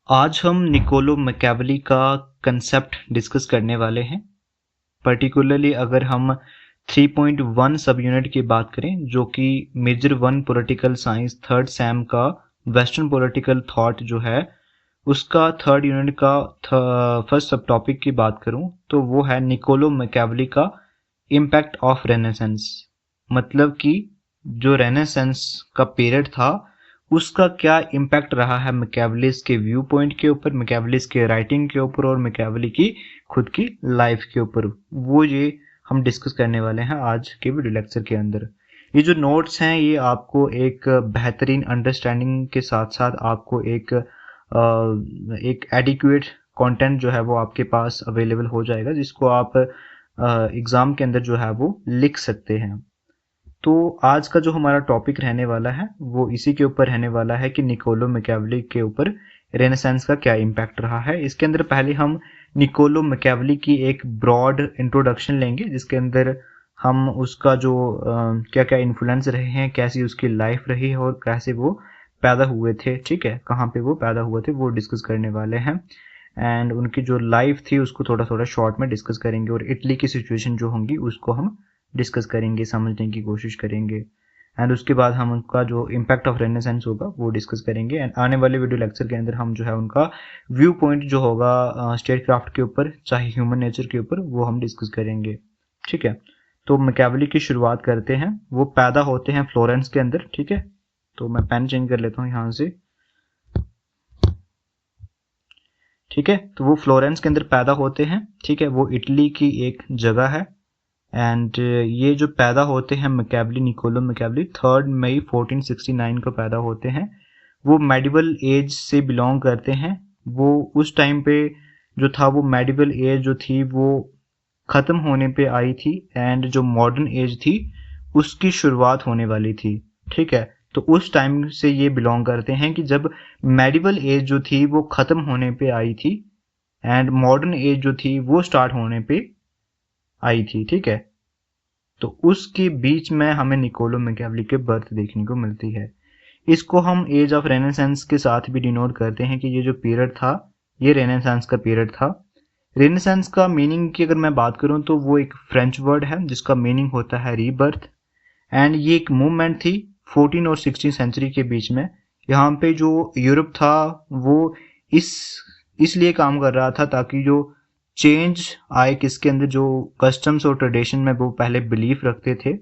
आज हम Niccolo Machiavelli का कंसेप्ट डिस्कस करने वाले हैं। पर्टिकुलरली अगर हम 3.1 सब यूनिट की बात करें, जो कि major 1 political science third sem का वेस्टर्न पॉलिटिकल थॉट जो है उसका थर्ड यूनिट का फर्स्ट सब टॉपिक की बात करूं तो वो है निकोलो मैकियावेली का इम्पैक्ट ऑफ रेनेसेंस। मतलब कि जो रेनेसेंस का पीरियड था उसका क्या इम्पैक्ट रहा है मैकियावेली के व्यू पॉइंट के ऊपर, मैकियावेली के राइटिंग के ऊपर और मैकियावेली की खुद की लाइफ के ऊपर। वो ये हम डिस्कस करने वाले हैं आज के वीडियो लेक्चर के अंदर। ये जो नोट्स हैं ये आपको एक बेहतरीन अंडरस्टैंडिंग के साथ साथ आपको एक एडिक्वेट कंटेंट जो है वो आपके पास अवेलेबल हो जाएगा, जिसको आप एग्ज़ाम के अंदर जो है वो लिख सकते हैं। तो आज का जो हमारा टॉपिक रहने वाला है वो इसी के ऊपर रहने वाला है कि निकोलो मैकियावेली के ऊपर रेनेसांस का क्या इम्पैक्ट रहा है। इसके अंदर पहले हम निकोलो मैकियावेली की एक ब्रॉड इंट्रोडक्शन लेंगे, जिसके अंदर हम उसका जो क्या क्या इन्फ्लुएंस रहे हैं, कैसी उसकी लाइफ रही है और कैसे वो पैदा हुए थे, ठीक है, कहाँ पे वो पैदा हुए थे, वो डिस्कस करने वाले हैं। एंड उनकी जो लाइफ थी उसको थोड़ा थोड़ा शॉर्ट में डिस्कस करेंगे और इटली की सिचुएशन जो होंगी उसको हम डिस्कस करेंगे, समझने की कोशिश करेंगे। एंड उसके बाद हम उनका जो इम्पैक्ट ऑफ रेनेसेंस होगा वो डिस्कस करेंगे। एंड आने वाले वीडियो लेक्चर के अंदर हम जो है उनका व्यू पॉइंट जो होगा स्टेट क्राफ्ट के ऊपर, चाहे ह्यूमन नेचर के ऊपर, वो हम डिस्कस करेंगे, ठीक है। तो मैकियावेली की शुरुआत करते हैं। वो पैदा होते हैं फ्लोरेंस के अंदर, ठीक है। तो मैं पेन चेंज कर लेता हूँ यहाँ से, ठीक है। तो वो फ्लोरेंस के अंदर पैदा होते हैं, ठीक है। वो इटली की एक जगह है। एंड ये जो पैदा होते हैं मैकियावेली, निकोलो मैकियावेली 3 मई 1469 को पैदा होते हैं। वो मेडिवल एज से बिलोंग करते हैं। वो उस टाइम पे जो था वो मेडिवल एज जो थी वो ख़त्म होने पे आई थी एंड जो मॉडर्न एज थी उसकी शुरुआत होने वाली थी, ठीक है। तो उस टाइम से ये बिलोंग करते हैं कि जब मेडिवल एज जो थी वो ख़त्म होने पे आई थी एंड मॉडर्न एज जो थी वो स्टार्ट होने पे आई थी, ठीक है। तो उसके बीच में हमें निकोलो मैकियावेली के बर्थ देखने को मिलती है। इसको हम एज ऑफ रेनेसांस के साथ भी डिनोट करते हैं कि ये जो पीरियड था ये रेनेसांस का पीरियड था। रेनेसांस का मीनिंग की अगर मैं बात करूं तो वो एक फ्रेंच वर्ड है जिसका मीनिंग होता है रीबर्थ। एंड ये एक मूवमेंट थी 14 और 16 सेंचुरी के बीच में। यहाँ पे जो यूरोप था वो इस इसलिए काम कर रहा था ताकि जो चेंज आए किसके अंदर, जो कस्टम्स और ट्रेडिशन में वो पहले बिलीफ रखते थे,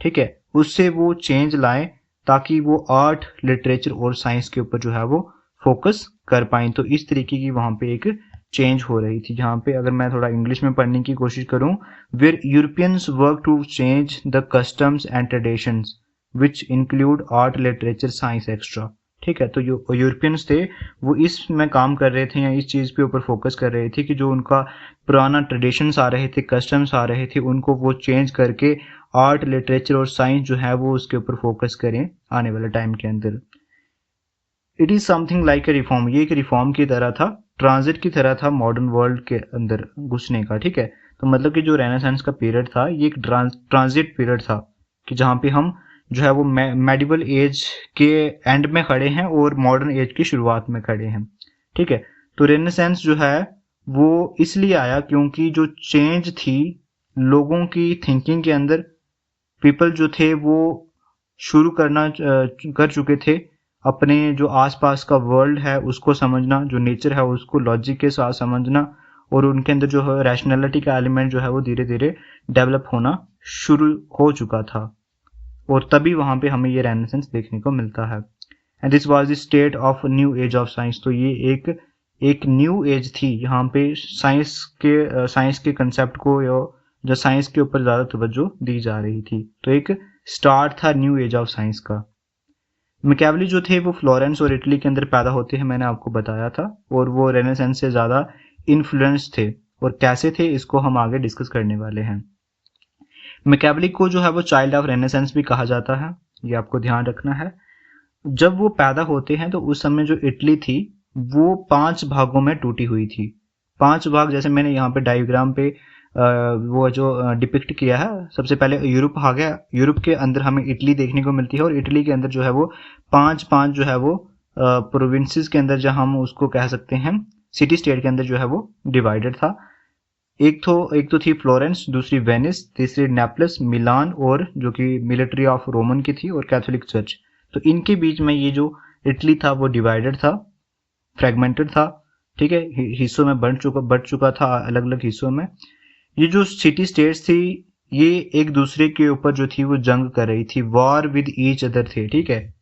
ठीक है, उससे वो चेंज लाएं ताकि वो आर्ट, लिटरेचर और साइंस के ऊपर जो है वो फोकस कर पाएं। तो इस तरीके की वहाँ पे एक चेंज हो रही थी। जहाँ पे अगर मैं थोड़ा इंग्लिश में पढ़ने की कोशिश करूँ, where Europeans work to change the customs and traditions which include art, literature, science extra, ठीक है। तो जो यूरोपियंस थे वो इसमें काम कर रहे थे या इस चीज़ पे ऊपर फोकस कर रहे थे कि जो उनका पुराना ट्रेडिशंस आ रहे थे, कस्टम्स आ रहे थे, उनको वो चेंज करके आर्ट, लिटरेचर और साइंस जो है वो उसके ऊपर फोकस करें आने वाले टाइम के अंदर। It is something like a reform, ये एक रिफॉर्म की तरह था, ट्रांजिट की तरह था मॉडर्न वर्ल्ड के अंदर घुसने का, ठीक है। तो मतलब कि जो रेनेसांस का पीरियड था ये एक ट्रांजिट पीरियड था कि जहाँ पे हम जो है वो मेडिवल एज के एंड में खड़े हैं और मॉडर्न एज की शुरुआत में खड़े हैं, ठीक है। तो रेनेसांस जो है वो इसलिए आया क्योंकि जो चेंज थी लोगों की थिंकिंग के अंदर, पीपल जो थे वो शुरू कर चुके थे अपने जो आसपास का वर्ल्ड है उसको समझना, जो नेचर है उसको लॉजिक के साथ समझना, और उनके अंदर जो है रैशनैलिटी का एलिमेंट जो है वो धीरे धीरे डेवलप होना शुरू हो चुका था। और तभी वहाँ पे हमें ये रेनेसेंस देखने को मिलता है। And this was the state of new age of science. तो ये एक न्यू एज थी यहाँ पे साइंस के कंसेप्ट को या जो साइंस के ऊपर ज़्यादा तवज्जो दी जा रही थी। तो एक स्टार्ट था न्यू एज ऑफ साइंस का। मैकियावेली जो थे वो फ्लोरेंस और इटली के अंदर पैदा होते हैं, मैंने आपको बताया था, और वो रेनेसेंस से ज़्यादा इन्फ्लुएंस थे। और कैसे थे इसको हम आगे डिस्कस करने वाले हैं। मैकियावेली को जो है वो चाइल्ड ऑफ रेनेसेंस भी कहा जाता है, ये आपको ध्यान रखना है। जब वो पैदा होते हैं तो उस समय जो इटली थी वो 5 भागों में टूटी हुई थी। 5 भाग, जैसे मैंने यहाँ पे डायग्राम पे वो जो डिपिक्ट किया है, सबसे पहले यूरोप आ गया। यूरोप के अंदर हमें इटली देखने को मिलती है और इटली के अंदर जो है वो 5 जो है वो प्रोविंसेस के अंदर, जहां हम उसको कह सकते हैं सिटी स्टेट के अंदर जो है वो डिवाइडेड था। एक तो थी फ्लोरेंस, दूसरी वेनिस, तीसरी नेपलस, मिलान, और जो कि मिलिट्री ऑफ रोमन की थी, और कैथोलिक चर्च। तो इनके बीच में ये जो इटली था वो डिवाइडेड था, फ्रेगमेंटेड था, ठीक है, हिस्सों में बढ़ चुका था, अलग अलग हिस्सों में। ये जो सिटी स्टेट्स थी ये एक दूसरे के ऊपर जो थी वो जंग कर रही थी, वॉर विद ईच अदर थे, ठीक है।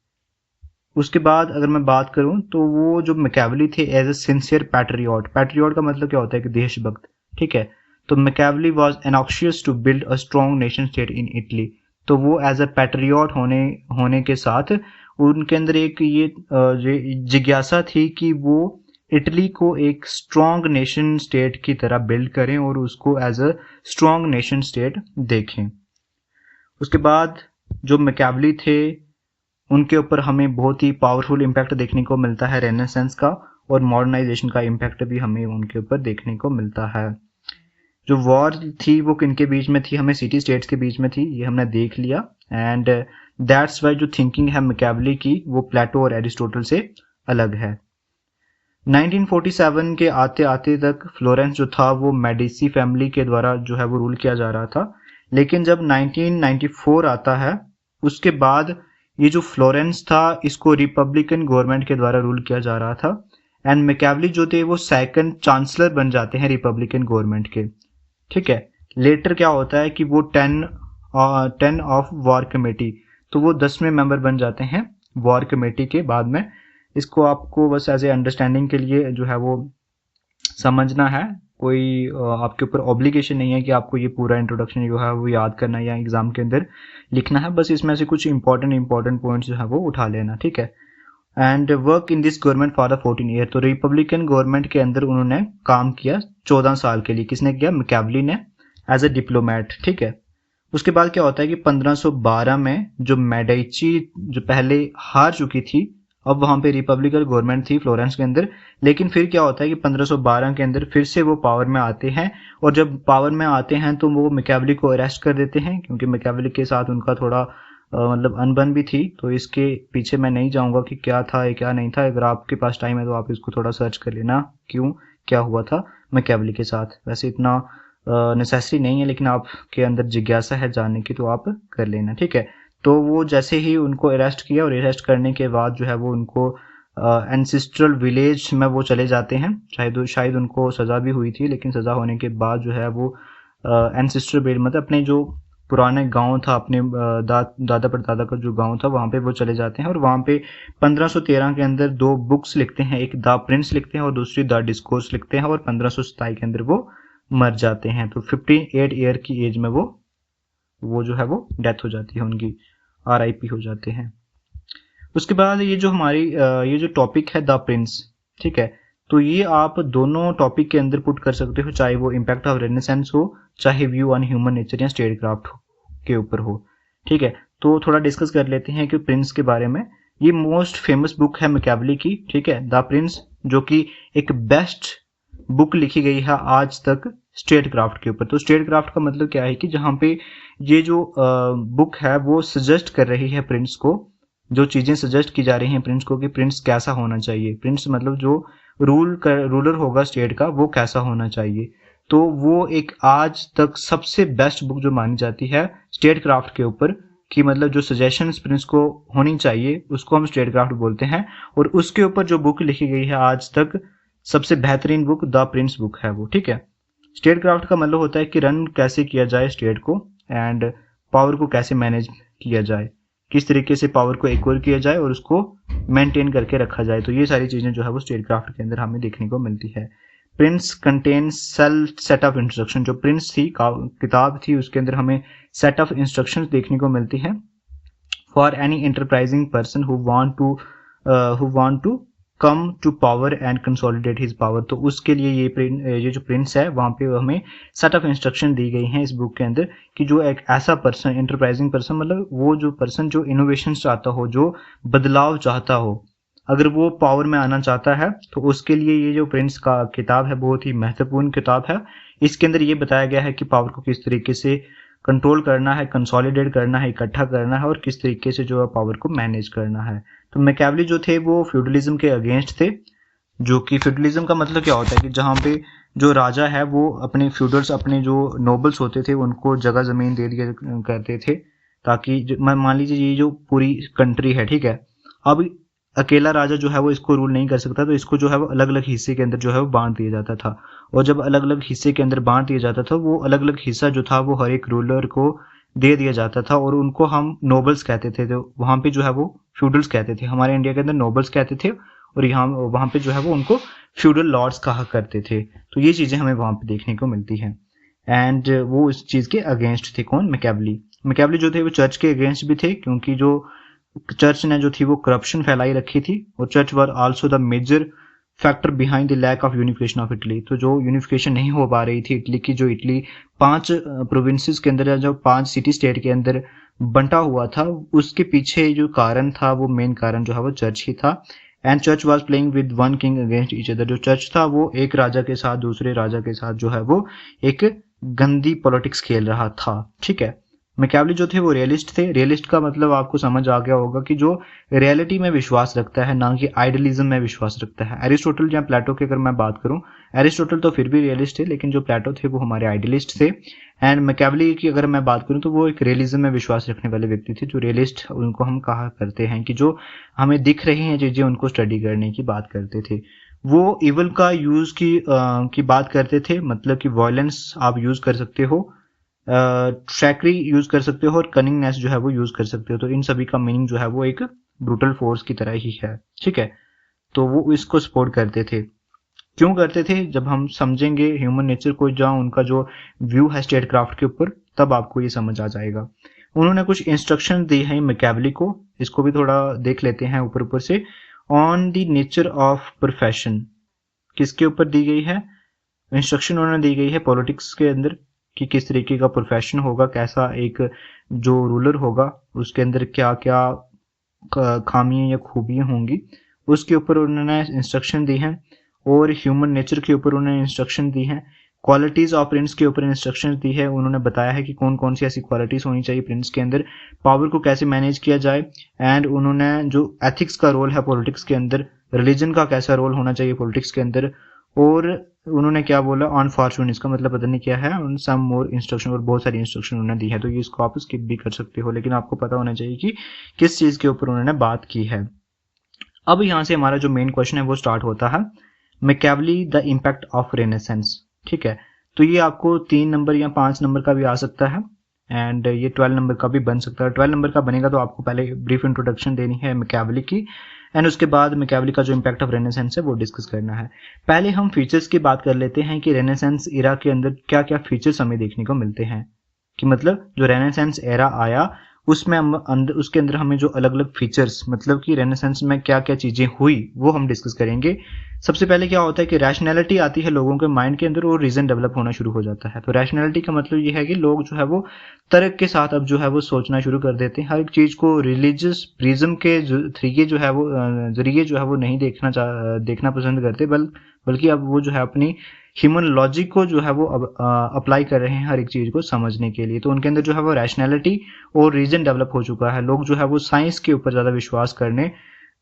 उसके बाद अगर मैं बात करूं तो वो जो मैकियावेली थे as a sincere patriot, patriot का मतलब क्या होता है कि देशभक्त, ठीक है। तो Machiavelli was anxious to build a strong nation state in Italy. तो वो एज अ पैट्रियट होने के साथ उनके अंदर एक ये जिज्ञासा थी कि वो इटली को एक स्ट्रॉन्ग नेशन स्टेट की तरह बिल्ड करें और उसको as a strong nation state देखें। उसके बाद जो मैकियावेली थे उनके ऊपर हमें बहुत ही पावरफुल इम्पैक्ट देखने को मिलता है रेनेसेंस का, और मॉडर्नाइजेशन का इम्पैक्ट भी हमें उनके ऊपर देखने को मिलता है। जो वॉर थी वो किनके बीच में थी, हमें सिटी स्टेट्स के बीच में थी, ये हमने देख लिया। एंड दैट्स वाई जो थिंकिंग है मैकियावेली की वो प्लेटो और एरिस्टोटल से अलग है। 1947 के आते आते तक फ्लोरेंस जो था वो मेडिसी फैमिली के द्वारा जो है वो रूल किया जा रहा था। लेकिन जब 1994 आता है उसके बाद ये जो फ्लोरेंस था इसको रिपब्लिकन गवर्नमेंट के द्वारा रूल किया जा रहा था। एंड मैकियावेली जो थे वो सेकंड चांसलर बन जाते हैं रिपब्लिकन गवर्नमेंट के, ठीक है। लेटर क्या होता है कि वो 10 ऑफ वॉर कमेटी, तो वो 10वें मेंबर बन जाते हैं वॉर कमेटी के बाद में। इसको आपको बस एज ए अंडरस्टैंडिंग के लिए जो है वो समझना है, कोई आपके ऊपर ऑब्लिगेशन नहीं है कि आपको ये पूरा इंट्रोडक्शन जो है वो याद करना है या एग्जाम के अंदर लिखना है, बस इसमें से कुछ इंपॉर्टेंट पॉइंट्स जो है वो उठा लेना, ठीक है। And work in this government for the 14 year, तो रिपब्लिकन गवर्नमेंट के अंदर उन्होंने काम किया 14 साल के लिए। किसने किया? मैकियावेली ने, एज ए डिप्लोमेट, ठीक है। उसके बाद क्या होता है कि 1512 में जो मेडिची जो पहले हार चुकी थी, अब वहां पे रिपब्लिकन गवर्नमेंट थी फ्लोरेंस के अंदर, लेकिन फिर क्या होता है कि 1512 के अंदर फिर से वो पावर में आते हैं, और जब पावर में आते हैं तो वो मैकियावेली को अरेस्ट कर देते हैं, क्योंकि मैकियावेली के साथ उनका थोड़ा मतलब अनबन भी थी। तो इसके पीछे मैं नहीं जाऊंगा कि क्या था या क्या नहीं था, अगर आपके पास टाइम है तो आप इसको थोड़ा सर्च कर लेना क्यों क्या हुआ था मैकियावेली के साथ। वैसे इतना नेसेसरी नहीं है, लेकिन आपके अंदर जिज्ञासा है जानने की तो आप कर लेना, ठीक है। तो वो जैसे ही उनको अरेस्ट किया, और अरेस्ट करने के बाद जो है वो उनको एंसिस्ट्रल विलेज में वो चले जाते हैं। शायद उनको सज़ा भी हुई थी, लेकिन सज़ा होने के बाद जो है वो एंसिस्ट्रल विलेज मतलब अपने जो पुराने गांव था, अपने दादा परदादा का जो गांव था वहाँ पे वो चले जाते हैं। और वहाँ पे 1513 के अंदर 2 बुक्स लिखते हैं, एक द प्रिंस लिखते हैं और दूसरी द डिस्कोर्स लिखते हैं, और 1527 के अंदर वो मर जाते हैं। तो 58 ईयर की एज में वो जो है वो डेथ हो जाती है उनकी, RIP हो जाते हैं। उसके बाद ये जो हमारी ये जो टॉपिक है द प्रिंस, ठीक है, तो ये आप दोनों टॉपिक के अंदर पुट कर सकते हो, चाहे वो इम्पैक्ट ऑफ रेनेसेंस हो, चाहे व्यू ऑन ह्यूमन नेचर या स्टेट क्राफ्ट के ऊपर हो, ठीक है। तो थोड़ा डिस्कस कर लेते हैं कि प्रिंस के बारे में। ये मोस्ट फेमस बुक है मैकियावेली की, ठीक है, द प्रिंस, जो कि एक बेस्ट बुक लिखी गई है आज तक स्टेट क्राफ्ट के ऊपर। तो स्टेट क्राफ्ट का मतलब क्या है कि जहाँ पे ये जो बुक है वो सजेस्ट कर रही है प्रिंस को, जो चीजें सजेस्ट की जा रही हैं प्रिंस को कि प्रिंस कैसा होना चाहिए, प्रिंस मतलब जो रूलर होगा स्टेट का वो कैसा होना चाहिए। तो वो एक आज तक सबसे बेस्ट बुक जो मानी जाती है स्टेट क्राफ्ट के ऊपर, कि मतलब जो सजेशंस प्रिंस को होनी चाहिए उसको हम स्टेट क्राफ्ट बोलते हैं। और उसके ऊपर जो बुक लिखी गई है आज तक सबसे बेहतरीन बुक द प्रिंस बुक है वो, ठीक है। स्टेट क्राफ्ट का मतलब होता है कि रन कैसे किया जाए स्टेट को, एंड पावर को कैसे मैनेज किया जाए, किस तरीके से पावर को एक्वायर किया जाए और उसको मेंटेन करके रखा जाए। तो ये सारी चीजें जो है वो स्टेट क्राफ्ट के अंदर हमें देखने को मिलती है। Prince contain set of instruction, जो प्रिंस थी किताब थी उसके अंदर हमें सेट ऑफ इंस्ट्रक्शंस देखने को मिलती है for any enterprising person who want to come to power and consolidate his power. तो उसके लिए ये जो प्रिंस है वहाँ पे हमें सेट ऑफ इंस्ट्रक्शन दी गई हैं इस बुक के अंदर, कि जो एक ऐसा पर्सन, एंटरप्राइजिंग पर्सन मतलब वो जो पर्सन जो इनोवेशन चाहता हो, जो बदलाव चाहता हो, अगर वो पावर में आना चाहता है तो उसके लिए ये जो प्रिंस का किताब है बहुत ही महत्वपूर्ण किताब है। इसके अंदर ये बताया गया है कि पावर को किस तरीके से कंट्रोल करना है, कंसोलिडेट करना है, इकट्ठा करना है और किस तरीके से जो है पावर को मैनेज करना है। तो मैकियावेली जो थे वो फ्यूडलिज्म के अगेंस्ट थे, जो कि फ्यूडलिज्म का मतलब क्या होता है कि जहाँ पे जो राजा है वो अपने फ्यूडल्स, अपने जो नोबल्स होते थे उनको जगह ज़मीन दे दिया करते थे, ताकि मान लीजिए ये जो पूरी कंट्री है, ठीक है, अब अकेला राजा जो है वो इसको रूल नहीं कर सकता, तो इसको जो है वो अलग अलग हिस्से के अंदर जो है वो बांट दिया जाता था। और जब अलग अलग हिस्से के अंदर बांट दिया जाता था, वो अलग अलग हिस्सा जो था वो हर एक रूलर को दे दिया जाता था और उनको हम नोबल्स कहते थे। तो वहाँ पे जो है वो फ्यूडल्स कहते थे, हमारे इंडिया के अंदर नोबल्स कहते थे और यहाँ वहाँ पे जो है वो उनको फ्यूडल लॉर्ड्स कहा करते थे। तो ये चीज़ें हमें वहाँ पे देखने को मिलती हैं। एंड वो इस चीज़ के अगेंस्ट थे। कौन? मैकियावेली। मैकियावेली जो थे वो चर्च के अगेंस्ट भी थे, क्योंकि जो चर्च ने जो थी वो करप्शन फैलाई रखी थी और church were also the major factor behind the lack of unification of Italy. तो जो यूनिफिकेशन नहीं हो पा रही थी इटली की, जो इटली 5 प्रोविंसेस के अंदर या जो 5 सिटी स्टेट के अंदर बंटा हुआ था, उसके पीछे जो कारण था वो मेन कारण जो है वो चर्च ही था। And church was playing with one king against each other. जो चर्च था वो एक राजा के साथ दूसरे राजा के साथ जो है वो एक गंदी पॉलिटिक्स खेल रहा था, ठीक है। मैकियावेली जो थे वो रियलिस्ट थे। रियलिस्ट का मतलब आपको समझ आ गया होगा कि जो रियलिटी में विश्वास रखता है, ना कि आइडियलिज्म में विश्वास रखता है। एरिस्टोटल या प्लेटो की अगर मैं बात करूं, एरिस्टोटल तो फिर भी रियलिस्ट थे, लेकिन जो प्लेटो थे वो हमारे आइडियलिस्ट थे। एंड मैकियावेली की अगर मैं बात करूं तो वो एक रियलिज्म में विश्वास रखने वाले व्यक्ति थे। जो रियलिस्ट उनको हम कहा करते हैं कि जो हमें दिख रही हैं चीज़ें उनको स्टडी करने की बात करते थे। वो इवल का यूज़ की बात करते थे, मतलब कि वायलेंस आप यूज़ कर सकते हो, ट्रैकरी यूज कर सकते हो और कनिंगनेस जो है वो यूज कर सकते हो। तो इन सभी का मीनिंग जो है वो एक ब्रूटल फोर्स की तरह ही है, ठीक है। तो वो इसको सपोर्ट करते थे। क्यों करते थे? जब हम समझेंगे ह्यूमन नेचर को, जहाँ उनका जो व्यू है स्टेट क्राफ्ट के ऊपर, तब आपको ये समझ आ जाएगा। उन्होंने कुछ इंस्ट्रक्शन दी है मैकियावेली को, इसको भी थोड़ा देख लेते हैं ऊपर ऊपर से। On the nature of profession किसके ऊपर दी गई है? इंस्ट्रक्शन उन्होंने दी गई है पॉलिटिक्स के अंदर कि किस तरीके का प्रोफेशन होगा, कैसा एक जो रूलर होगा उसके अंदर क्या क्या खामियां या खूबियां होंगी, उसके ऊपर उन्होंने इंस्ट्रक्शन दी हैं। और ह्यूमन नेचर के ऊपर उन्होंने इंस्ट्रक्शन दी हैं। क्वालिटीज़ ऑफ प्रिंस के ऊपर इंस्ट्रक्शन दी है। उन्होंने बताया है कि कौन कौन सी ऐसी क्वालिटीज़ होनी चाहिए प्रिंस के अंदर, पावर को कैसे मैनेज किया जाए। एंड उन्होंने जो एथिक्स का रोल है पॉलिटिक्स के अंदर, रिलीजन का कैसा रोल होना चाहिए पॉलिटिक्स के अंदर, और उन्होंने क्या बोला ऑन फॉर्चून, इसका मतलब पता नहीं क्या है, उन सम मोर इंस्ट्रक्शन, और बहुत सारी इंस्ट्रक्शन उन्होंने दी है। तो ये इसको आप स्किप भी कर सकते हो, लेकिन आपको पता होना चाहिए कि किस चीज़ के ऊपर उन्होंने बात की है। अब यहाँ से हमारा जो मेन क्वेश्चन है वो स्टार्ट होता है, Machiavelli the impact of renaissance, ठीक है। तो ये आपको 3 नंबर या 5 नंबर का भी आ सकता है एंड ये 12 नंबर का भी बन सकता है। 12 नंबर का बनेगा तो आपको पहले ब्रीफ इंट्रोडक्शन देनी है मैकियावेली की, एंड उसके बाद मैकियावेली का जो इम्पैक्ट ऑफ रेनेसेंस है वो डिस्कस करना है। पहले हम फीचर्स की बात कर लेते हैं कि रेनेसेंस एरा के अंदर क्या क्या फीचर्स हमें देखने को मिलते हैं, कि मतलब जो रेनेसेंस एरा आया उसमें उसके अंदर हमें जो अलग अलग फीचर्स, मतलब कि रेनेसेंस में क्या क्या चीज़ें हुई वो हम डिस्कस करेंगे। सबसे पहले क्या होता है कि रैशनैलिटी आती है लोगों के माइंड के अंदर और रीजन डेवलप होना शुरू हो जाता है। तो रैशनैलिटी का मतलब ये है कि लोग जो है वो तर्क के साथ अब जो है वो सोचना शुरू कर देते हैं। हर एक चीज़ को रिलीजियस प्रिज्म के जरिए जो है वो जरिए जो है वो नहीं देखना पसंद करते, बल्कि अब वो जो है अपनी ह्यूमन लॉजिक को जो है वो अब अप्लाई कर रहे हैं हर एक चीज़ को समझने के लिए। तो उनके अंदर जो है वो रैशनैलिटी और रीजन डेवलप हो चुका है। लोग जो है वो साइंस के ऊपर ज़्यादा विश्वास करने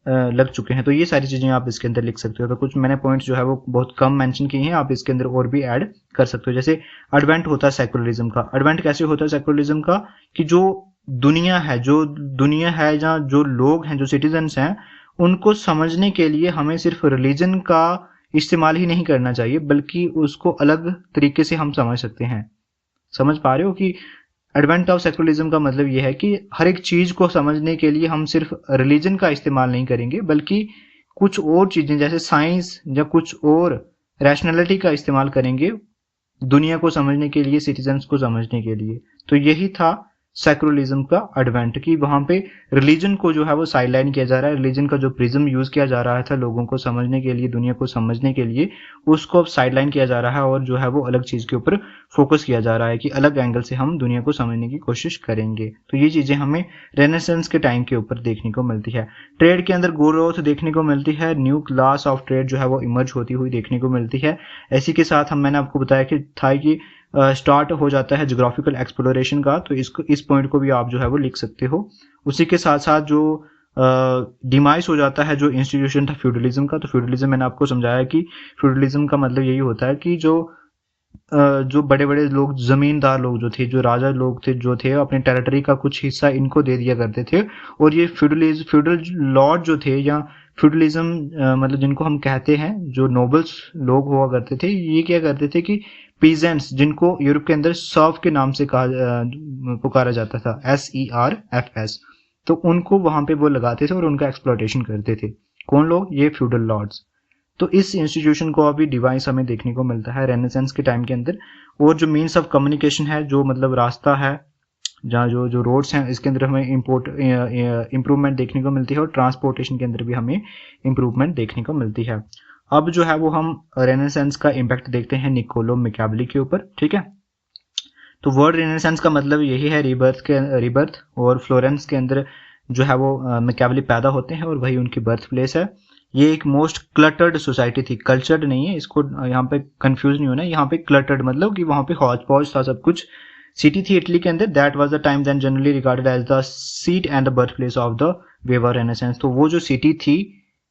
लग चुके हैं। तो ये सारी चीज़ें आप इसके अंदर लिख सकते हो। तो कुछ मैंने पॉइंट्स जो है वो बहुत कम मेंशन किए हैं, आप इसके अंदर और भी ऐड कर सकते हो। जैसे एडवेंट होता है सेकुलरिज्म का। एडवेंट कैसे होता है सेकुलरिज्म का, कि जो दुनिया है जहाँ जो लोग हैं, जो सिटीजन्स हैं, उनको समझने के लिए हमें सिर्फ रिलीजन का इस्तेमाल ही नहीं करना चाहिए, बल्कि उसको अलग तरीके से हम समझ सकते हैं। समझ पा रहे हो कि एडवेंट ऑफ सेकुलरिज्म का मतलब यह है कि हर एक चीज़ को समझने के लिए हम सिर्फ रिलीजन का इस्तेमाल नहीं करेंगे, बल्कि कुछ और चीज़ें जैसे साइंस या कुछ और रैशनैलिटी का इस्तेमाल करेंगे दुनिया को समझने के लिए, सिटीजन्स को समझने के लिए। तो यही था सेकुलरिज्म का एडवेंट, कि वहाँ पे रिलीजन को जो है वो साइडलाइन किया जा रहा है। रिलीजन का जो प्रिज्म यूज़ किया जा रहा था लोगों को समझने के लिए, दुनिया को समझने के लिए, उसको अब साइडलाइन किया जा रहा है और जो है वो अलग चीज़ के ऊपर फोकस किया जा रहा है कि अलग एंगल से हम दुनिया को समझने की कोशिश करेंगे। तो ये चीज़ें हमें रेनेसेंस के टाइम के ऊपर देखने को मिलती है। ट्रेड के अंदर ग्रोथ देखने को मिलती है। न्यू क्लास ऑफ ट्रेड जो है वो इमर्ज होती हुई देखने को मिलती है। इसी के साथ मैंने आपको बताया कि था कि स्टार्ट हो जाता है जोग्राफिकल एक्सप्लोरेशन का, तो इसको इस पॉइंट को भी आप जो है वो लिख सकते हो। उसी के साथ साथ जो डिमाइस हो जाता है जो इंस्टीट्यूशन था फ्यूडलिज्म का, तो फ्यूडलिज्म मैंने आपको समझाया कि फ्यूडलिज्म का मतलब यही होता है कि जो बड़े बड़े लोग, जमींदार लोग जो थे, जो राजा लोग थे जो थे, अपने टेरिटरी का कुछ हिस्सा इनको दे दिया करते थे। और ये फ्यूडल लॉर्ड जो थे या फ्यूडलिज्म मतलब जिनको हम कहते हैं, जो नोबल्स लोग हुआ करते थे, ये क्या करते थे कि पीजेंट्स, जिनको यूरोप के अंदर सर्व के नाम से पुकारा जाता था, SERFS, तो उनको वहां पे वो लगाते थे और उनका एक्सप्लॉयटेशन करते थे। कौन लोग? ये फ्यूडल लॉर्ड्स। तो इस इंस्टीट्यूशन को अभी डिवाइस हमें देखने को मिलता है रेनेसेंस के टाइम के अंदर। और जो मीन्स ऑफ कम्युनिकेशन है, जो मतलब रास्ता है, जहाँ जो रोड्स हैं, इसके अंदर हमें इम्प्रूवमेंट देखने को मिलती है, और ट्रांसपोर्टेशन के अंदर भी हमें इम्प्रूवमेंट देखने को मिलती है। अब जो है वो हम रेनेसेंस का इम्पैक्ट देखते हैं निकोलो मैकियावेली के ऊपर, ठीक है। तो वर्ड रेनेसेंस का मतलब यही है रिबर्थ, और फ्लोरेंस के अंदर जो है वो मैकियावेली पैदा होते हैं और वही उनकी बर्थ प्लेस है। ये एक मोस्ट क्लटर्ड सोसाइटी थी, कल्चर्ड नहीं है, इसको यहाँ पे कंफ्यूज नहीं होना है। यहाँ पे क्लटर्ड मतलब कि वहां पे हौज पौज था सब कुछ। सिटी थी इटली के अंदर, that was the time then generally regarded as the seat and the birth place of the wave of Renaissance. तो वो जो सिटी थी,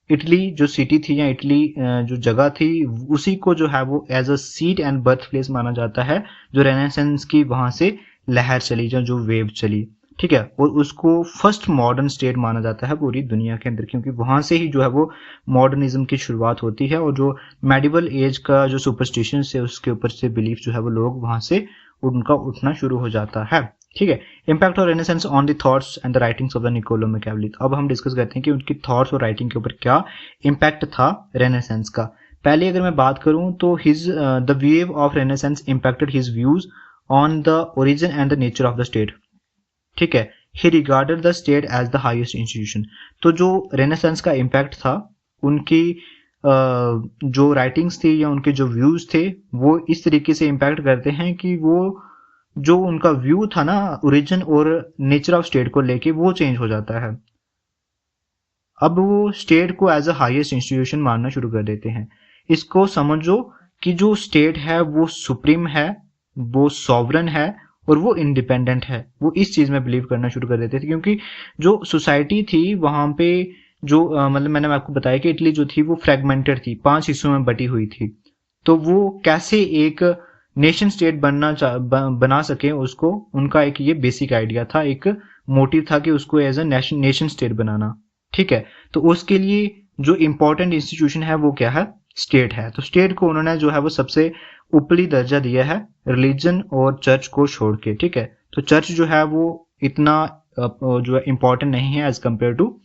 इटली जो सिटी थी या इटली जो जगह थी, उसी को जो है वो as a seat and birth place माना जाता है, जो रेनेसेंस की वहां से लहर चली, जो वेव चली, ठीक है। और उसको फर्स्ट मॉडर्न स्टेट माना जाता है पूरी दुनिया के अंदर, क्योंकि वहां से ही जो है वो मॉडर्निज्म की शुरुआत होती है, और जो मेडिवल एज का जो सुपरस्टिशन है उसके ऊपर से बिलीफ जो है वो लोग वहां से उनका उठना शुरू हो जाता है, ठीक है। Impact of Renaissance on the thoughts and the writings of the Niccolo Machiavelli. अब हम डिस्कस करते हैं कि उनकी थॉट्स और राइटिंग के ऊपर क्या इम्पैक्ट था रेनेसेंस का। पहले अगर मैं बात करूं तो his the wave of Renaissance impacted his views on the origin and the nature of the state, ठीक है। He regarded the state as the highest institution. तो जो रेनेसेंस का इम्पैक्ट था, उनकी जो राइटिंग्स थी या उनके जो व्यूज थे, वो इस तरीके से इम्पैक्ट करते हैं कि वो जो उनका व्यू था ना ओरिजिन और नेचर ऑफ स्टेट को लेके, वो चेंज हो जाता है। अब वो स्टेट को एज अ हाईएस्ट इंस्टीट्यूशन मानना शुरू कर देते हैं। इसको समझो कि जो स्टेट है वो सुप्रीम है, वो सॉवरन है और वो इंडिपेंडेंट है। वो इस चीज में बिलीव करना शुरू कर देते थे, क्योंकि जो सोसाइटी थी वहां पे जो मतलब मैंने आपको बताया कि इटली जो थी वो फ्रेगमेंटेड थी, 5 हिस्सों में बटी हुई थी। तो वो कैसे एक नेशन स्टेट बना सके, उसको उनका एक ये बेसिक आइडिया था, एक मोटिव था कि उसको एज अ नेशन स्टेट बनाना, ठीक है। तो उसके लिए जो इम्पोर्टेंट इंस्टीट्यूशन है वो क्या है? स्टेट है। तो स्टेट को उन्होंने जो है वो सबसे ऊपरी दर्जा दिया है रिलीजन और चर्च को छोड़ के, ठीक है। तो चर्च जो है वो इतना जो है इम्पोर्टेंट नहीं है एज कम्पेयर टू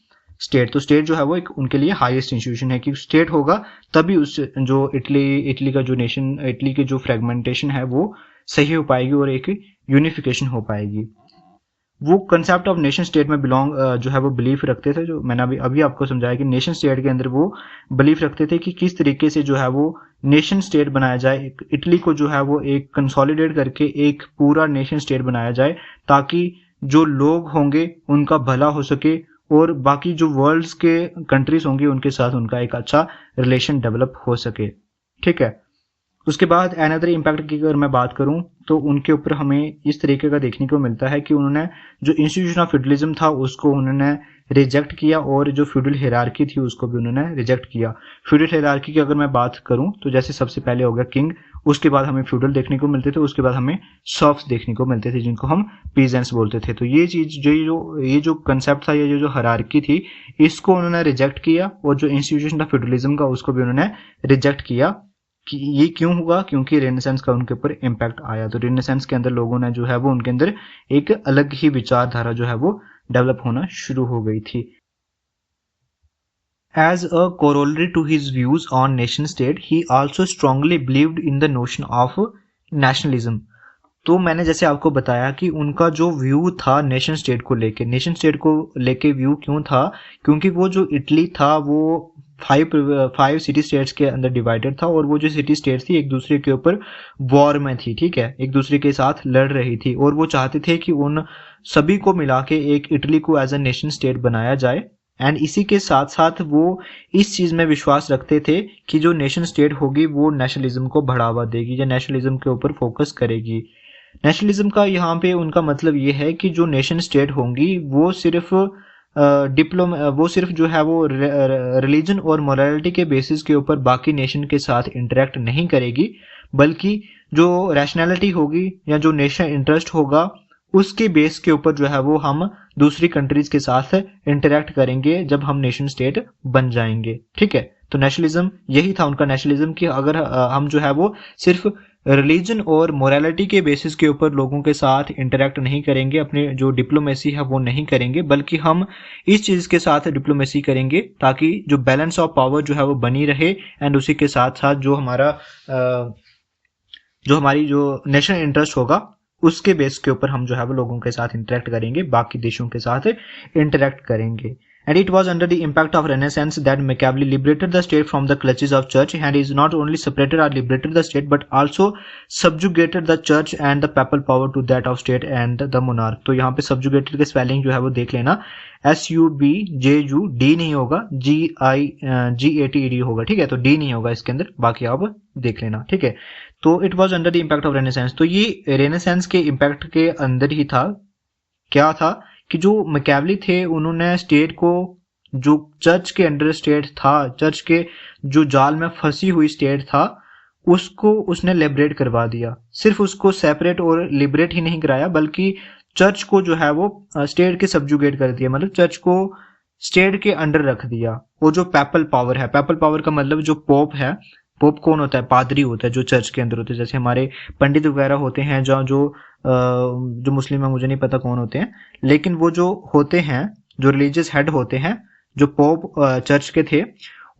स्टेट। तो स्टेट जो है वो एक उनके लिए हाईएस्ट इंस्टीट्यूशन है, कि स्टेट होगा तभी उस जो इटली का जो नेशन, इटली की जो फ्रेगमेंटेशन है वो सही हो पाएगी और एक यूनिफिकेशन हो पाएगी। वो कंसेप्ट ऑफ नेशन स्टेट में बिलोंग जो है वो बिलीफ रखते थे, जो मैंने अभी आपको समझाया कि नेशन स्टेट के अंदर वो बिलीफ रखते थे कि किस तरीके से जो है वो नेशन स्टेट बनाया जाए। इटली को जो है वो एक कंसोलिडेट करके एक पूरा नेशन स्टेट बनाया जाए, ताकि जो लोग होंगे उनका भला हो सके और बाकी जो वर्ल्ड्स के कंट्रीज होंगी उनके साथ उनका एक अच्छा रिलेशन डेवलप हो सके, ठीक है। उसके बाद अनदर इम्पैक्ट की अगर मैं बात करूं तो उनके ऊपर हमें इस तरीके का देखने को मिलता है कि उन्होंने जो इंस्टीट्यूशन ऑफ फ्यूडलिज्म था उसको उन्होंने रिजेक्ट किया, और जो फ्यूडल हिरार्की थी उसको भी उन्होंने रिजेक्ट किया। फ्यूडल हिरार्की की अगर मैं बात करूं तो जैसे सबसे पहले हो गया किंग, उसके बाद हमें फ्यूडल देखने को मिलते थे, उसके बाद हमें सर्फ्स देखने को मिलते थे जिनको हम पीजेंट्स बोलते थे। तो ये चीज ये जो कंसेप्ट था, ये जो हिरार्की थी, इसको उन्होंने रिजेक्ट किया, और जो इंस्टीट्यूशन ऑफ फ्यूडलिज्म का उसको भी उन्होंने रिजेक्ट किया। कि ये क्यों हुआ? क्योंकि रेनेसेंस का उनके ऊपर इम्पैक्ट आया। तो रेनेसेंस के अंदर लोगों ने जो है वो उनके अंदर एक अलग ही विचारधारा जो है वो डेवलप होना शुरू हो गई थी। As a corollary to his views on nation state, he also strongly believed in the notion of nationalism. तो मैंने जैसे आपको बताया कि उनका जो व्यू था नेशन स्टेट को लेके व्यू क्यों था? क्योंकि वो जो इटली था वो 5 सिटी स्टेट्स के अंदर डिवाइडेड था, और वो जो सिटी स्टेट्स थी एक दूसरे के ऊपर वॉर में थी, ठीक है, एक दूसरे के साथ लड़ रही थी, और वो चाहते थे कि उन सभी को मिला के एक इटली को एज अ नेशन स्टेट बनाया जाए, एंड इसी के साथ साथ वो इस चीज़ में विश्वास रखते थे कि जो नेशन स्टेट होगी वो नेशनलिज्म को बढ़ावा देगी या नेशनलिज्म के ऊपर फोकस करेगी। नेशनलिज्म का यहाँ पे उनका मतलब ये है कि जो नेशन स्टेट होंगी वो सिर्फ वो सिर्फ जो है वो रिलीजन और मोरालिटी के बेसिस के ऊपर बाकी नेशन के साथ इंटरेक्ट नहीं करेगी, बल्कि जो रैशनैलिटी होगी या जो नेशन इंटरेस्ट होगा उसके बेस के ऊपर जो है वो हम दूसरी कंट्रीज के साथ इंटरेक्ट करेंगे जब हम नेशन स्टेट बन जाएंगे। ठीक है, तो नेशनलिज्म यही था उनका नेशनलिज्म कि अगर हम जो है वो सिर्फ रिलीजन और मोरालिटी के बेसिस के ऊपर लोगों के साथ इंटरेक्ट नहीं करेंगे, अपने जो डिप्लोमेसी है वो नहीं करेंगे, बल्कि हम इस चीज़ के साथ डिप्लोमेसी करेंगे ताकि जो बैलेंस ऑफ पावर जो है वो बनी रहे एंड उसी के साथ साथ जो हमारी जो नेशनल इंटरेस्ट होगा उसके बेस के ऊपर हम जो है वो लोगों के साथ इंटरेक्ट करेंगे, बाकी देशों के साथ इंटरेक्ट करेंगे। And it was under the impact of Renaissance that Machiavelli liberated the state from the clutches of church, and is not only separated or liberated the state but also subjugated the church and the papal power to that of state and the monarch। तो यहाँ पे subjugated के spelling जो है वो देख लेना, SUBJUD नहीं होगा, GATED होगा। ठीक है, तो D नहीं होगा इसके अंदर, बाकी आप देख लेना। ठीक है, तो it was under the impact of Renaissance. तो ये रेनेसेंस के इम्पैक्ट के अंदर ही था। क्या था कि जो मैकियावेली थे उन्होंने स्टेट को, जो चर्च के अंडर स्टेट था, चर्च के जो जाल में फंसी हुई स्टेट था, उसको उसने लिबरेट करवा दिया। सिर्फ उसको सेपरेट और लिबरेट ही नहीं कराया, बल्कि चर्च को जो है वो स्टेट के सब्जुगेट कर दिया, मतलब चर्च को स्टेट के अंडर रख दिया। वो जो पैपल पावर है, पैपल पावर का मतलब जो पोप है, पोप कौन होता है? पादरी होता है जो चर्च के अंदर होते हैं। जैसे हमारे पंडित वगैरह होते हैं जो मुस्लिम है, मुझे नहीं पता कौन होते हैं, लेकिन वो जो होते हैं, जो रिलीजियस हेड होते हैं, जो पोप चर्च के थे,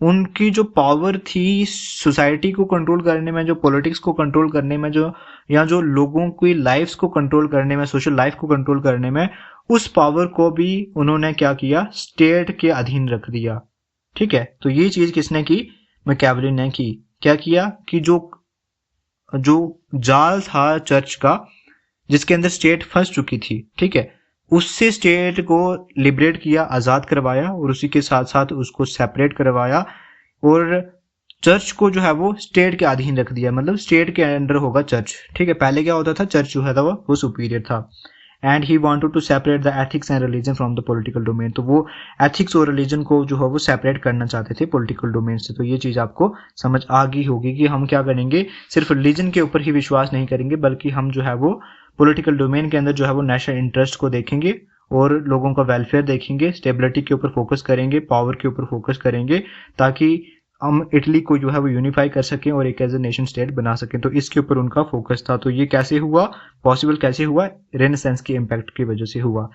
उनकी जो पावर थी सोसाइटी को कंट्रोल करने में, जो पॉलिटिक्स को कंट्रोल करने में, जो लोगों की लाइफ्स को कंट्रोल करने में, सोशल लाइफ को कंट्रोल करने में, उस पावर को भी उन्होंने क्या किया? स्टेट के अधीन रख दिया। ठीक है, तो ये चीज किसने की? मैकियावेली ने की। क्या किया कि जो जाल था चर्च का, जिसके अंदर स्टेट फंस चुकी थी, ठीक है, उससे स्टेट को लिबरेट किया, आज़ाद करवाया, और उसी के साथ साथ उसको सेपरेट करवाया और चर्च को जो है वो स्टेट के अधीन रख दिया, मतलब स्टेट के अंडर होगा चर्च। ठीक है, पहले क्या होता था? चर्च जो है था वो सुपीरियर था। And he wanted to separate the ethics and religion from the political domain. तो वो एथिक्स और रिलीजन को जो है वो सेपरेट करना चाहते थे पॉलिटिकल डोमेन से। तो ये चीज़ आपको समझ आ गई होगी कि हम क्या करेंगे, सिर्फ रिलीजन के ऊपर ही विश्वास नहीं करेंगे, बल्कि हम जो है वो पॉलिटिकल डोमेन के अंदर जो है वो नेशनल इंटरेस्ट को देखेंगे और लोगों का वेलफेयर देखेंगे, स्टेबिलिटी के ऊपर फोकस करेंगे, पावर के ऊपर फोकस करेंगे, ताकि हम इटली को जो है वो यूनिफाई कर सकें और एक एज ए नेशन स्टेट बना सकें। तो इसके ऊपर उनका फोकस था। तो ये कैसे हुआ पॉसिबल? कैसे हुआ? रेनेसेंस के इम्पैक्ट की वजह से हुआ।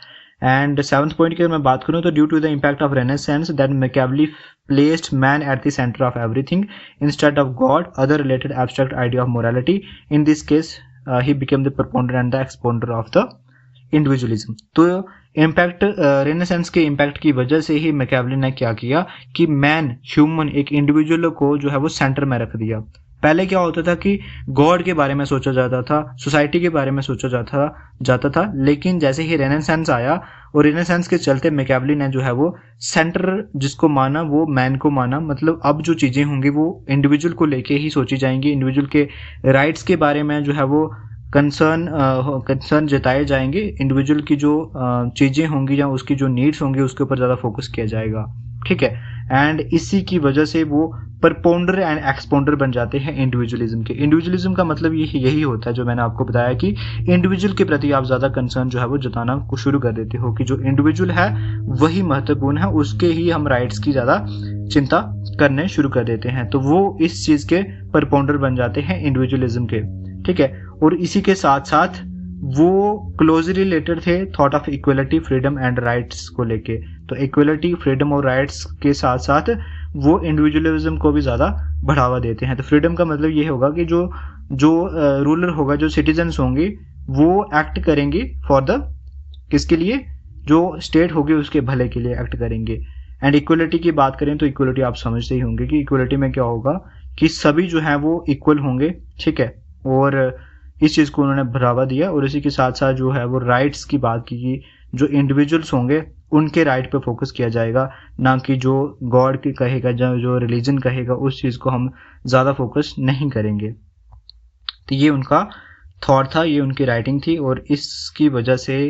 एंड 7th पॉइंट की अगर मैं बात करूं तो due to the impact of renaissance that Machiavelli placed man at the centre of everything instead of God, other related abstract idea of morality. In this case he became the proponent and the exponent of the individualism. तो impact, renaissance के impact की वजह से ही Machiavelli ने क्या किया कि man, human, एक इंडिविजुअल को जो है वो सेंटर में रख दिया। पहले क्या होता था कि गॉड के बारे में सोचा जाता था, सोसाइटी के बारे में सोचा जाता था, लेकिन जैसे ही रेनेसेंस आया और रेनेसेंस के चलते मैकियावेली ने जो है वो सेंटर जिसको माना वो मैन को माना। मतलब अब जो चीज़ें होंगी वो इंडिविजुअल को लेके ही सोची जाएंगी, इंडिविजुअल के राइट्स के बारे में जो है वो कंसर्न जताए जाएंगे, इंडिविजुअल की जो चीज़ें होंगी या उसकी जो नीड्स होंगी उसके ऊपर ज़्यादा फोकस किया जाएगा। ठीक है, एंड इसी की वजह से वो परपोंडर एंड एक्सपोंडर बन जाते हैं इंडिविजुअलिज्म के। इंडिविजुअलिज्म का मतलब यही होता है जो मैंने आपको बताया कि इंडिविजुअल के प्रति आप ज़्यादा कंसर्न जो है वो जताना को शुरू कर देते हो कि जो इंडिविजुअल है वही महत्वपूर्ण है, उसके ही हम राइट्स की ज़्यादा चिंता करने शुरू कर देते हैं। तो वो इस चीज़ के परपोंडर बन जाते हैं इंडिविजुअलिज्म के। ठीक है, और इसी के साथ साथ वो क्लोजली रिलेटेड थे thought of equality, freedom and rights को लेके। तो इक्वलिटी, फ्रीडम और राइट्स के साथ साथ वो इंडिविजुअलिज्म को भी ज़्यादा बढ़ावा देते हैं। तो फ्रीडम का मतलब ये होगा कि जो रूलर होगा, जो सिटीजन्स होंगे, वो एक्ट करेंगे फॉर द, किसके लिए? जो स्टेट होगी उसके भले के लिए एक्ट करेंगे। एंड इक्वलिटी की बात करें तो इक्वलिटी आप समझते ही होंगे कि इक्वलिटी में क्या होगा कि सभी जो है वो इक्वल होंगे। ठीक है, और इस चीज़ को उन्होंने बढ़ावा दिया। और इसी के साथ साथ जो है वो राइट्स की बात की, जो इंडिविजुअल्स होंगे उनके राइट पे फोकस किया जाएगा, ना कि जो गॉड की कहेगा, जो रिलीजन कहेगा उस चीज़ को हम ज़्यादा फोकस नहीं करेंगे। तो ये उनका थॉट था, ये उनकी राइटिंग थी, और इसकी वजह से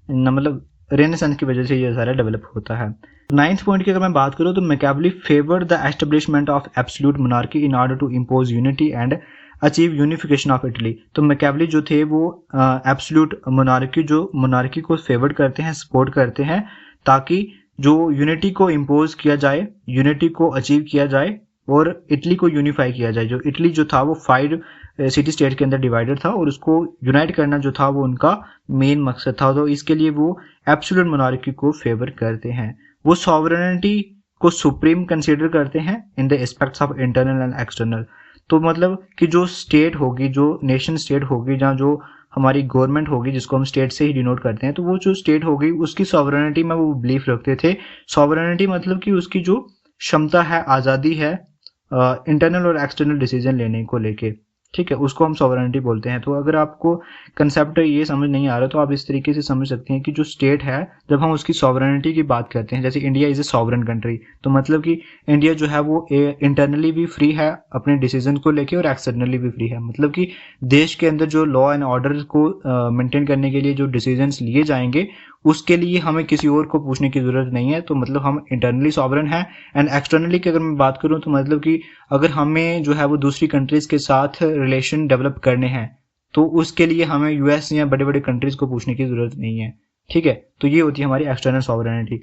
मतलब रेनेसांस की वजह से ये सारा डेवलप होता है। 9th पॉइंट की अगर मैं बात करूँ तो Machiavelli favoured the establishment of absolute monarchy in order to impose unity and achieve unification of Italy. तो मैकियावेली जो थे वो एब्सोल्यूट मोनार्की को फेवर्ड करते हैं, सपोर्ट करते हैं, ताकि जो यूनिटी को इम्पोज किया जाए, यूनिटी को अचीव किया जाए और इटली को यूनिफाई किया जाए। जो इटली जो था वो 5 सिटी स्टेट के अंदर डिवाइडेड था और उसको यूनाइट करना जो था वो उनका मेन मकसद था। तो इसके लिए वो एब्सोल्यूट मोनार्की को फेवर करते हैं। वो सॉवरेनिटी को सुप्रीम कंसीडर करते हैं in the aspects of internal and external. तो मतलब कि जो स्टेट होगी, जो नेशन स्टेट होगी, जहाँ जो हमारी गवर्नमेंट होगी जिसको हम स्टेट से ही डिनोट करते हैं, तो वो जो स्टेट होगी उसकी सॉवरेनिटी में वो बिलीफ रखते थे। सॉवरेनिटी मतलब कि उसकी जो क्षमता है, आज़ादी है इंटरनल और एक्सटर्नल डिसीजन लेने को लेके, ठीक है, उसको हम सॉवरेनिटी बोलते हैं। तो अगर आपको कंसेप्ट ये समझ नहीं आ रहा तो आप इस तरीके से समझ सकते हैं कि जो स्टेट है, जब हम उसकी सॉवरेनिटी की बात करते हैं, जैसे India is a sovereign country, तो मतलब कि इंडिया जो है वो इंटरनली भी फ्री है अपने डिसीजन को लेके और एक्सटर्नली भी फ्री है। मतलब कि देश के अंदर जो लॉ एंड ऑर्डर को मेंटेन करने के लिए जो डिसीजंस लिए जाएंगे उसके लिए हमें किसी और को पूछने की ज़रूरत नहीं है। तो मतलब हम इंटरनली सॉवरन हैं। एंड एक्सटर्नली की अगर मैं बात करूँ तो मतलब कि अगर हमें जो है वो दूसरी कंट्रीज़ के साथ रिलेशन डेवलप करने हैं तो उसके लिए हमें यूएस या बड़े बड़े कंट्रीज़ को पूछने की ज़रूरत नहीं है, ठीक है। तो ये होती है हमारी एक्सटर्नल सॉवरेनिटी।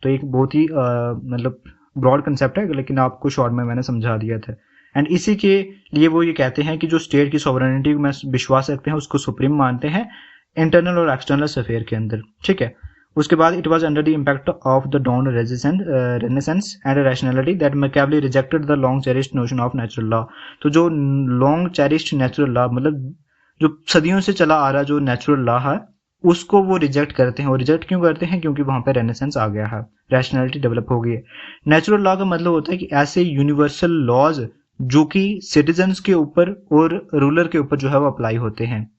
तो एक बहुत ही मतलब ब्रॉड कंसेप्ट है, लेकिन आपको शॉर्ट में मैंने समझा दिया था। एंड इसी के लिए वो ये कहते हैं कि जो स्टेट की सॉवरेनिटी में विश्वास रखते हैं उसको सुप्रीम मानते हैं इंटरनल और एक्सटर्नल अफेयर के अंदर, ठीक है। उसके बाद it was under the impact of the dawn Renaissance and rationality that Machiavelli rejected the long cherished notion of natural law. तो जो लॉन्ग चेरिश्ड नेचुरल लॉ, मतलब जो सदियों से चला आ रहा जो नेचुरल लॉ है, उसको वो रिजेक्ट करते हैं। और रिजेक्ट क्यों करते हैं? क्योंकि वहां पे रेनेसेंस आ गया है, रैशनैलिटी डेवलप हो गई है। नेचुरल लॉ का मतलब होता है कि ऐसे यूनिवर्सल लॉज जो कि सिटीजन्स के ऊपर और रूलर के ऊपर जो है वो अप्लाई होते हैं,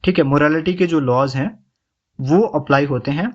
ठीक है। मोरालिटी के जो लॉज हैं वो अप्लाई होते हैं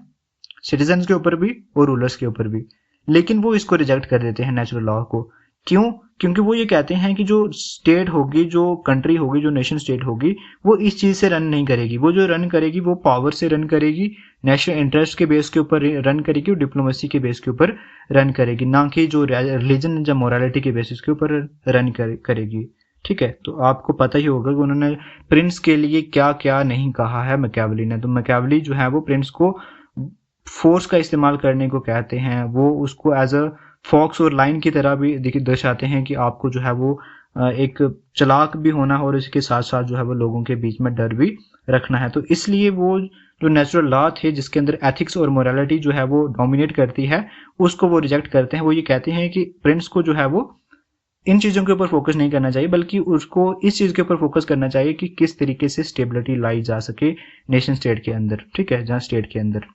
सिटीजन्स के ऊपर भी और रूलर्स के ऊपर भी, लेकिन वो इसको रिजेक्ट कर देते हैं नेचुरल लॉ को। क्यों? क्योंकि वो ये कहते हैं कि जो स्टेट होगी, जो कंट्री होगी, जो नेशन स्टेट होगी, वो इस चीज़ से रन नहीं करेगी। वो जो रन करेगी वो पावर से रन करेगी, नेशनल इंटरेस्ट के बेस के ऊपर रन करेगी और डिप्लोमेसी के बेस के ऊपर रन करेगी, ना कि जो रिलीजन या मोरालिटी के बेसिस के ऊपर रन करेगी, ठीक है। तो आपको पता ही होगा कि उन्होंने प्रिंस के लिए क्या क्या नहीं कहा है मैकियावेली ने। तो मैकियावेली जो है वो प्रिंस को फोर्स का इस्तेमाल करने को कहते हैं। वो उसको एज अ फॉक्स और लाइन की तरह भी दर्शाते हैं कि आपको जो है वो एक चालाक भी होना है और इसके साथ साथ जो है वो लोगों के बीच में डर भी रखना है। तो इसलिए वो जो नेचुरल लॉ थे जिसके अंदर एथिक्स और मोरालिटी जो है वो डोमिनेट करती है, उसको वो रिजेक्ट करते हैं। वो ये कहते हैं कि प्रिंस को जो है वो इन चीज़ों के ऊपर फोकस नहीं करना चाहिए, बल्कि उसको इस चीज़ के ऊपर फोकस करना चाहिए कि किस तरीके से स्टेबिलिटी लाई जा सके नेशन स्टेट के अंदर, ठीक है, जहाँ स्टेट के अंदर।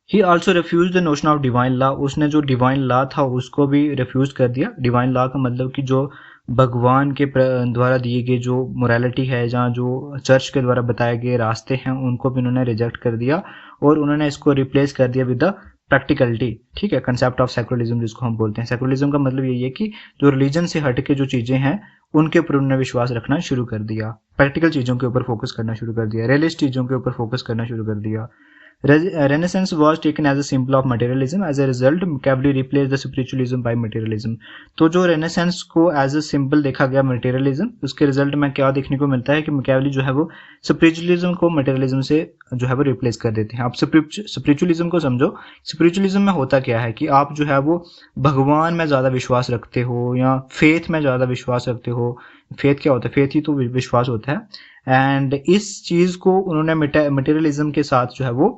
He also refuse the notion of divine law. उसने जो डिवाइन लॉ था उसको भी रिफ्यूज कर दिया। डिवाइन लॉ का मतलब कि जो भगवान के द्वारा दिए गए जो मोरालिटी है, जहाँ जो चर्च के द्वारा बताए गए रास्ते हैं, उनको भी उन्होंने रिजेक्ट कर दिया और उन्होंने इसको रिप्लेस कर दिया विद द प्रैक्टिकलिटी, ठीक है, कंसेप्ट ऑफ सेक्युलरिज्म जिसको हम बोलते हैं। सेक्युलरिज्म का मतलब यही है कि जो रिलीजन से हट के जो चीज़ें हैं उनके ऊपर उन्होंने विश्वास रखना शुरू कर दिया, प्रैक्टिकल चीज़ों के ऊपर फोकस करना शुरू कर दिया, रियलिस्ट चीज़ों के ऊपर फोकस करना शुरू कर दिया। Renaissance was taken as a symbol of materialism. As a result, Machiavelli replaced the spiritualism by materialism. तो जो Renaissance को as a symbol देखा गया materialism, उसके रिजल्ट में क्या देखने को मिलता है कि Machiavelli जो है वो spiritualism को materialism से जो है वो रिप्लेस कर देते हैं। आप spiritualism को समझो। spiritualism में होता क्या है कि आप जो है वो भगवान में ज़्यादा विश्वास रखते हो या फेथ में ज़्यादा विश्वास रखते हो। फेथ क्या होता है? फेथ ही तो विश्वास होता है। एंड इस चीज़ को उन्होंने मटेरियलिज्म के साथ जो है वो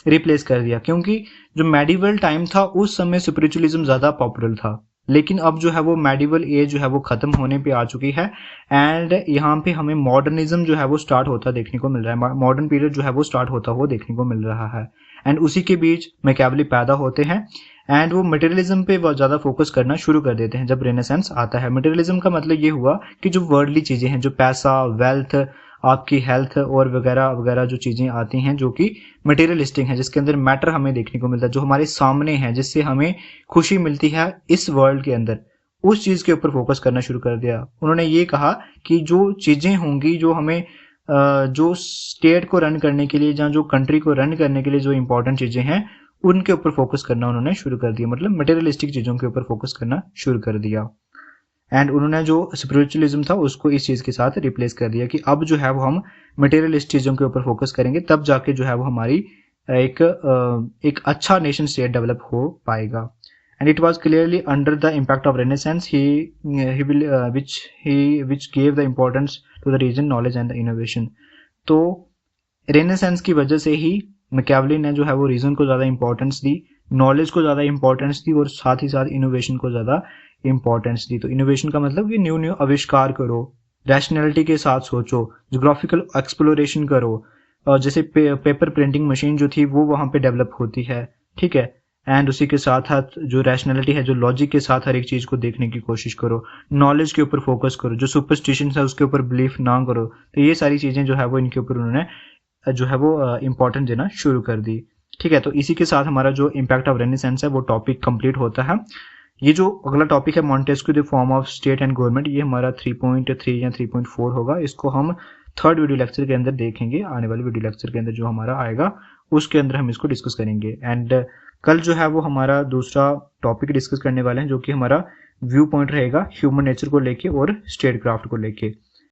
रिप्लेस कर दिया, क्योंकि जो मेडिवल टाइम था उस समय स्पिरिचुअलिज्म ज़्यादा पॉपुलर था, लेकिन अब जो है वो मेडिवल एज जो है वो ख़त्म होने पे आ चुकी है। एंड यहाँ पे हमें मॉडर्निज्म जो है वो स्टार्ट होता देखने को मिल रहा है, मॉडर्न पीरियड जो है वो स्टार्ट होता हुआ देखने को मिल रहा है। एंड उसी के बीच मैकियावेली पैदा होते हैं एंड वो मटेरियलिज्म पे बहुत ज़्यादा फोकस करना शुरू कर देते हैं जब रेनेसेंस आता है। मटेरियलिज्म का मतलब ये हुआ कि जो वर्ल्डली चीज़ें हैं, जो पैसा, वेल्थ, आपकी हेल्थ और वगैरह वगैरह जो चीज़ें आती हैं जो कि मटेरियलिस्टिक हैं, जिसके अंदर मैटर हमें देखने को मिलता है, जो हमारे सामने है, जिससे हमें खुशी मिलती है इस वर्ल्ड के अंदर, उस चीज़ के ऊपर फोकस करना शुरू कर दिया। उन्होंने ये कहा कि जो चीज़ें होंगी जो हमें जो स्टेट को रन करने के लिए या जो कंट्री को रन करने के लिए जो इंपॉर्टेंट चीज़ें हैं उनके ऊपर फोकस करना उन्होंने शुरू कर दिया, मतलब मटेरियलिस्टिक चीज़ों के ऊपर फोकस करना शुरू कर दिया। एंड उन्होंने जो स्पिरिचुअलिज्म था उसको इस चीज़ के साथ रिप्लेस कर दिया कि अब जो है वो हम मटेरियलिस्ट चीज़ों के ऊपर फोकस करेंगे, तब जाके जो है वो हमारी एक अच्छा नेशन स्टेट डेवलप हो पाएगा। And it was clearly under the impact of Renaissance which gave the importance to the region, knowledge and the innovation. तो रेनेसेंस की वजह से ही मैकियावेली ने जो है वो रीजन को ज़्यादा इंपॉर्टेंस दी, नॉलेज को ज़्यादा इंपॉर्टेंस दी और साथ ही साथ इनोवेशन को ज़्यादा इंपॉर्टेंस दी। तो इनोवेशन का मतलब कि न्यू आविष्कार करो, रैशनैलिटी के साथ सोचो, जोग्राफिकल एक्सप्लोरेशन करो, और जैसे पेपर प्रिंटिंग मशीन जो थी वो वहाँ पे डेवलप होती है, ठीक है। एंड उसी के साथ साथ जो रैशनैलिटी है, जो लॉजिक के साथ हर एक चीज़ को देखने की कोशिश करो, नॉलेज के ऊपर फोकस करो, जो सुपरस्टिशन है उसके ऊपर बिलीफ ना करो। तो ये सारी चीज़ें जो है वो इनके ऊपर उन्होंने जो है वो इम्पोर्टेंस देना शुरू कर दी, ठीक है। तो इसी के साथ हमारा जो इम्पैक्ट ऑफ रेनेसेंस है वो टॉपिक कंप्लीट होता है। ये जो अगला टॉपिक है Montesquieu the form of state and government, ये हमारा 3.3 या 3.4 होगा। इसको हम थर्ड वीडियो लेक्चर के अंदर देखेंगे, आने वाले वीडियो लेक्चर के अंदर जो हमारा आएगा उसके अंदर हम इसको डिस्कस करेंगे। एंड कल जो है वो हमारा दूसरा टॉपिक डिस्कस करने वाले हैं जो कि हमारा व्यू पॉइंट रहेगा ह्यूमन नेचर को लेके और स्टेट क्राफ्ट को लेके।